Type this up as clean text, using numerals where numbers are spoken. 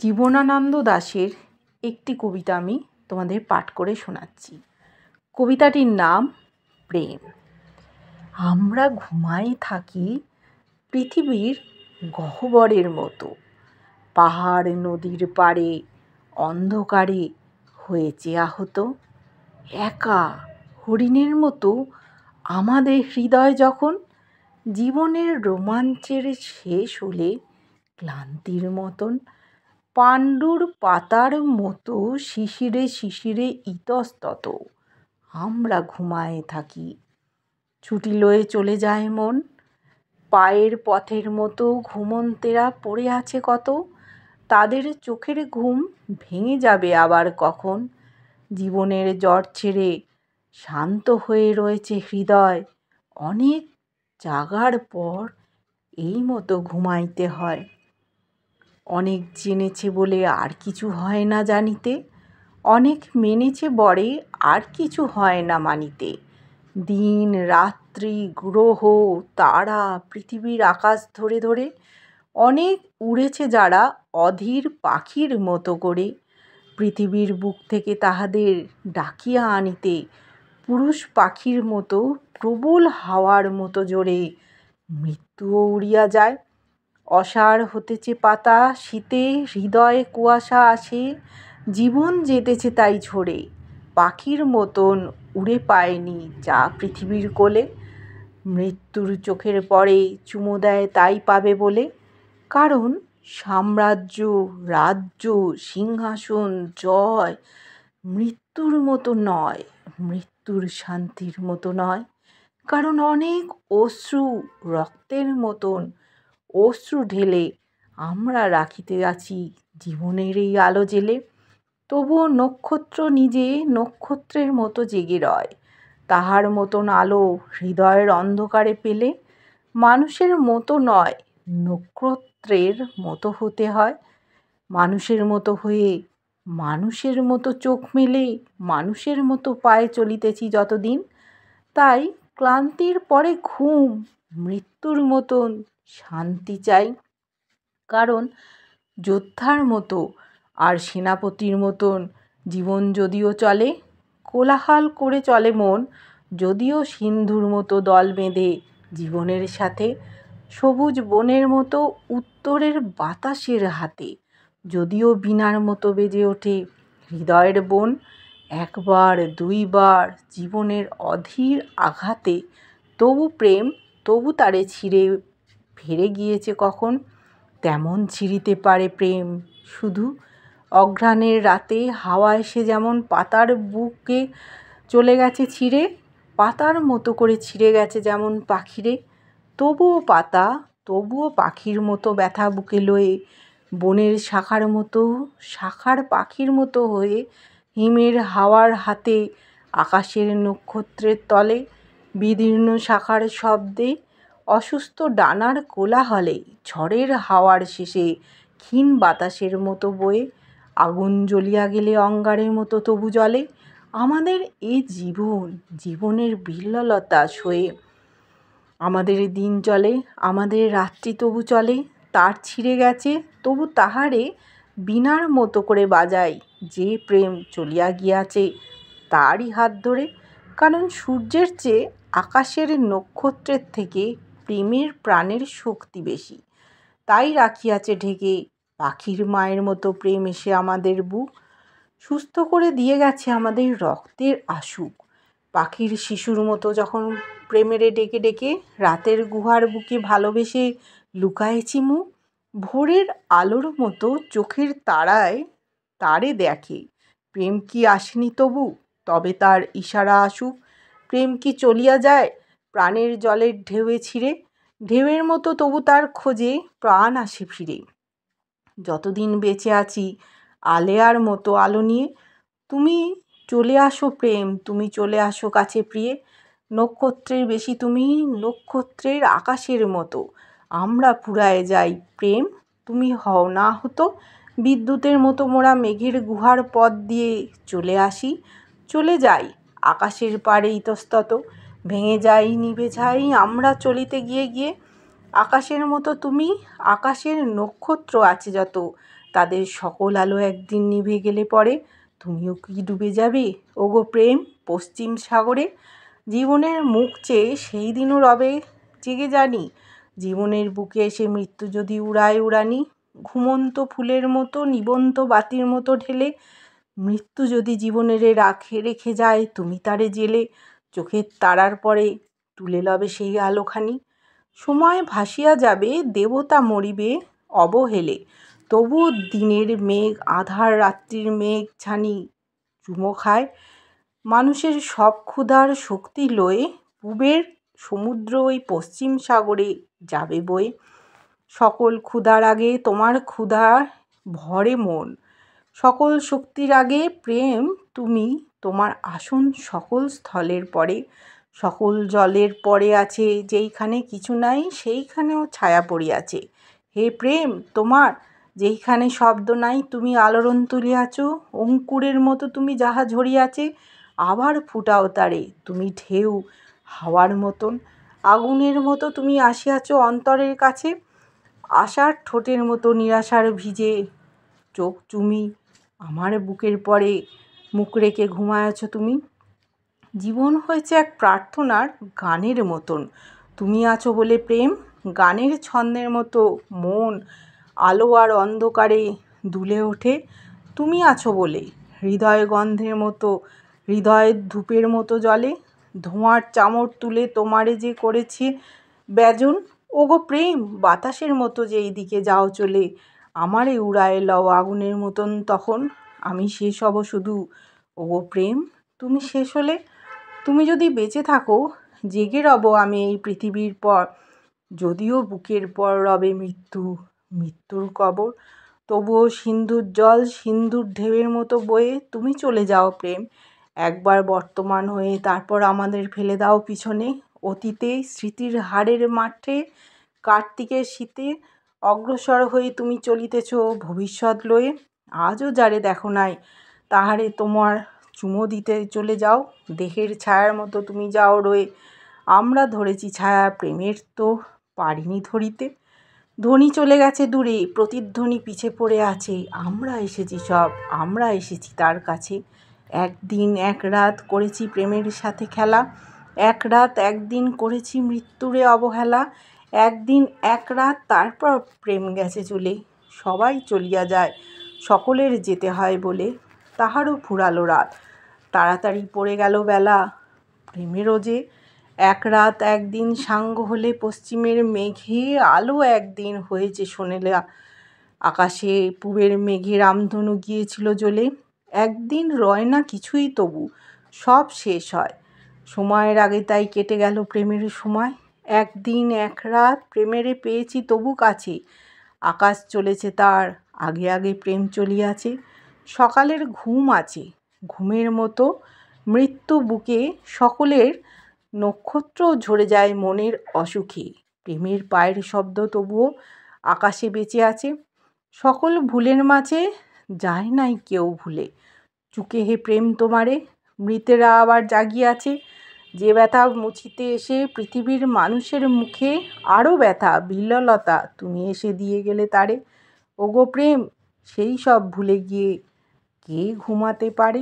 জীবনানন্দ দাশের একটি কবিতা আমি তোমাদের পাঠ করে শোনাচ্ছি। কবিতাটির নাম প্রেম। আমরা ঘুমাই থাকি পৃথিবীর গহ্বরের মতো, পাহাড় নদীর পাড়ে অন্ধকারে হয়েছে আহত। একা হরিণের মতো আমাদের হৃদয় যখন জীবনের রোমাঞ্চের শেষ হলে ক্লান্তির মতন পাণ্ডুর পাতার মতো শিশিরে শিশিরে ইতস্তত আমরা ঘুমায়ে থাকি। ছুটি লয়ে চলে যায় মন, পায়ের পথের মতো ঘুমন্তেরা পড়ে আছে কত, তাদের চোখের ঘুম ভেঙে যাবে আবার কখন। জীবনের জ্বর ছেড়ে শান্ত হয়ে রয়েছে হৃদয়, অনেক জাগার পর এই মতো ঘুমাইতে হয়। অনেক জেনেছে বলে আর কিছু হয় না জানিতে, অনেক মেনেছে বরে আর কিছু হয় না মানিতে। দিন রাত্রি গ্রহ তারা পৃথিবীর আকাশ ধরে ধরে অনেক উড়েছে যারা অধীর পাখির মতো করে, পৃথিবীর বুক থেকে তাহাদের ডাকিয়া আনিতে পুরুষ পাখির মতো প্রবল হাওয়ার মতো জোরে মৃত্যুও উড়িয়া যায়। অসাড় হতেছে পাতা শীতে, হৃদয়ে কুয়াশা আসে, জীবন যেতেছে তাই ঝরে, পাখির মতন উড়ে পায়নি যা পৃথিবীর কোলে। মৃত্যুর চোখের পরে চুমো দেয় তাই পাবে বলে, কারণ সাম্রাজ্য রাজ্য সিংহাসন জয় মৃত্যুর মতো নয়, মৃত্যুর শান্তির মতো নয়। কারণ অনেক অশ্রু রক্তের মতন অশ্রু ঢেলে আমরা রাখিতে আছি জীবনের এই আলো জেলে। তবুও নক্ষত্র নিজে নক্ষত্রের মতো জেগে রয়, তাহার মতন আলো হৃদয়ের অন্ধকারে পেলে মানুষের মতো নয়, নক্ষত্রের মতো হতে হয়। মানুষের মতো হয়ে মানুষের মতো চোখ মেলে মানুষের মতো পায়ে চলিতেছি যতদিন, তাই ক্লান্তির পরে ঘুম, মৃত্যুর মতন শান্তি চাই। কারণ যোদ্ধার মতো আর সেনাপতির মতন জীবন যদিও চলে, কোলাহল করে চলে মন, যদিও সিন্ধুর মতো দল বেঁধে জীবনের সাথে, সবুজ বনের মতো উত্তরের বাতাসের হাতে, যদিও বীণার মতো বেজে ওঠে হৃদয়ের বন। একবার দুইবার জীবনের অধীর আঘাতে তবু প্রেম, তবু তারে ছিঁড়ে ফিরে গিয়েছে কখন। তেমন ছিঁড়িতে পারে প্রেম শুধু অঘ্রাণের রাতে, হাওয়া এসে যেমন পাতার বুকে চলে গেছে ছিঁড়ে, পাতার মতো করে ছিঁড়ে গেছে যেমন পাখিরে। তবুও পাতা, তবুও পাখির মতো ব্যথা বুকে লয়ে, বনের শাখার মতো শাখার পাখির মতো হয়ে, হিমের হাওয়ার হাতে আকাশের নক্ষত্রের তলে, বিদীর্ণ শাখার শব্দে অসুস্থ ডানার কোলাহলে, ঝড়ের হাওয়ার শেষে ক্ষীণ বাতাসের মতো বয়ে, আগুন জ্বলিয়া গেলে অঙ্গারের মতো তবু জ্বলে আমাদের এ জীবন, জীবনের বিহ্বলতা সয়ে আমাদের দিন চলে, আমাদের রাত্রি তবু চলে। তার ছিঁড়ে গেছে তবু তাহারে বীণার মতো করে বাজাই, যে প্রেম চলিয়া গিয়াছে তারই হাত ধরে। কারণ সূর্যের চেয়ে আকাশের নক্ষত্রের থেকে প্রেমের প্রাণের শক্তি বেশি, তাই রাখিয়াছে ঢেকে পাখির মায়ের মতো প্রেম এসে আমাদের বুক সুস্থ করে দিয়ে গেছে আমাদের রক্তের আসুক। পাখির শিশুর মতো যখন প্রেমেরে ডেকে ডেকে রাতের গুহার বুকে ভালোবেসে লুকায়েছি মুখ, ভোরের আলোর মতো চোখের তারায় তারে দেখে প্রেম কি আসেনি তবু, তবে তার ইশারা আসুক। প্রেম কি চলিয়া যায় প্রাণের জলের ঢেউয়ে ছিঁড়ে, ঢেউয়ের মতো তবু তার খোঁজে প্রাণ আসে ফিরে। যতদিন বেঁচে আছি আলেয়ার মতো আলো নিয়ে, তুমি চলে আসো প্রেম, তুমি চলে আসো কাছে প্রিয়ে। নক্ষত্রের বেশি তুমি, নক্ষত্রের আকাশের মতো আমরা ফুরায়ে যাই প্রেম, তুমি হও না হতো। বিদ্যুতের মতো মোরা মেঘের গুহার পথ দিয়ে চলে আসি, চলে যাই আকাশের পাড়ে ইতস্তত, ভেঙে যাই নিভে যাই আমরা চলিতে গিয়ে গিয়ে। আকাশের মতো তুমি, আকাশের নক্ষত্র আছে যত, তাদের সকল আলো একদিন নিভে গেলে পরে তুমিও কি ডুবে যাবে ওগো প্রেম পশ্চিম সাগরে? জীবনের মুখ চেয়ে সেই দিনও রবে জেগে জানি, জীবনের বুকে এসে মৃত্যু যদি উড়ায় উড়ানি। ঘুমন্ত ফুলের মতো নিবন্ত বাতির মতো ঢেলে মৃত্যু যদি জীবনের রেখে যায় তুমি তারে জেলে, চোখের তারার পরে তুলে লবে সেই আলোখানি। সময় ভাসিয়া যাবে দেবতা মরিবে অবহেলে, তবু দিনের মেঘ আধার রাত্রির মেঘ ছানি চুমো খায়। মানুষের সব ক্ষুধার শক্তি লয়ে পূবের সমুদ্র ওই পশ্চিম সাগরে যাবে বয়ে। সকল ক্ষুধার আগে তোমার ক্ষুধা ভরে মন, সকল শক্তির আগে প্রেম তুমি তোমার আসন সকল স্থলের পরে। সকল জলের পরে আছে যেইখানে কিছু নাই সেইখানেও ছায়া পড়িয়াছে। হে প্রেম তোমার যেইখানে শব্দ নাই তুমি আলোড়ন তুলিয়াছ, অঙ্কুরের মতো তুমি যাহা ঝরিয়াছে আবার ফুটাও তারে তুমি ঢেউ হাওয়ার মতন। আগুনের মতো তুমি আসিয়াছ অন্তরের কাছে, আশার ঠোঁটের মতো নিরাশার ভিজে চোখ তুমি আমার বুকের পরে মুখ রেখে ঘুমায়াছ তুমি। জীবন হয়েছে এক প্রার্থনার গানের মতন, তুমি আছো বলে প্রেম গানের ছন্দের মতো মন আলো আর অন্ধকারে দুলে ওঠে। তুমি আছো বলে হৃদয় গন্ধের মতো হৃদয়ের ধূপের মতো জলে, ধোঁয়ার চামর তুলে তোমারে যে করেছে ব্যজন। ওগো প্রেম বাতাসের মতো যেই দিকে যাও চলে আমারে উড়ায়ে লও আগুনের মতন তখন আমি শেষ হব শুধু। ওগো প্রেম তুমি শেষ হলে, তুমি যদি বেঁচে থাকো জেগে রব আমি এই পৃথিবীর পর, যদিও বুকের পর রবে মৃত্যু মৃত্যুর কবর, তবুও সিন্ধুর জল সিন্ধুর ঢেউয়ের মতো বয়ে তুমি চলে যাও প্রেম একবার বর্তমান হয়ে, তারপর আমাদের ফেলে দাও পিছনে অতীতে স্মৃতির হাড়ের মাঠে। কার্তিকের শীতে অগ্রসর হয়ে তুমি চলিতেছ ভবিষ্যৎ লয়ে, আজও যারে দেখো নাই তাহারে তোমার চুমো দিতে চলে যাও, দেহের ছায়ার মতো তুমি যাও রয়ে। আমরা ধরেছি ছায়া প্রেমের তো পারিনি ধরিতে, ধ্বনি চলে গেছে দূরে প্রতিধ্বনি পিছে পড়ে আছে, আমরা এসেছি সব আমরা এসেছি তার কাছে। একদিন এক রাত করেছি প্রেমের সাথে খেলা, এক রাত একদিন করেছি মৃত্যুরে অবহেলা। একদিন এক রাত তারপর প্রেম গেছে চলে, সবাই চলিয়া যায় সকলের যেতে হয় বলে, তাহারও ফুরালো রাত তাড়াতাড়ি পড়ে গেল বেলা। প্রেমেরও যে এক রাত একদিন সাঙ্গ হলে পশ্চিমের মেঘে আলো একদিন হয়েছে সোনেলা, আকাশে পূবের মেঘে রামধনু গিয়েছিল জ্বলে। একদিন রয় না কিছুই তবু সব শেষ হয় সময়ের আগে, তাই কেটে গেল প্রেমের সময়। একদিন এক রাত প্রেমেরে পেয়েছি তবু কাছে, আকাশ চলেছে তার আগে আগে প্রেম চলিয়াছে। সকালের ঘুম আছে ঘুমের মতো মৃত্যু বুকে সকলের, নক্ষত্রও ঝরে যায় মনের অসুখে, প্রেমের পায়ের শব্দ তবুও আকাশে বেঁচে আছে। সকল ভুলের মাঝে যায় নাই কেউ ভুলে, চুকে হে প্রেম তোমারে মৃতেরা আবার জাগিয়াছে। যে ব্যথা মুছিতে এসে পৃথিবীর মানুষের মুখে আরও ব্যথা বিহ্বলতা তুমি এসে দিয়ে গেলে তারে। ওগো প্রেম সেই সব ভুলে গিয়ে কে ঘুমাতে পারে?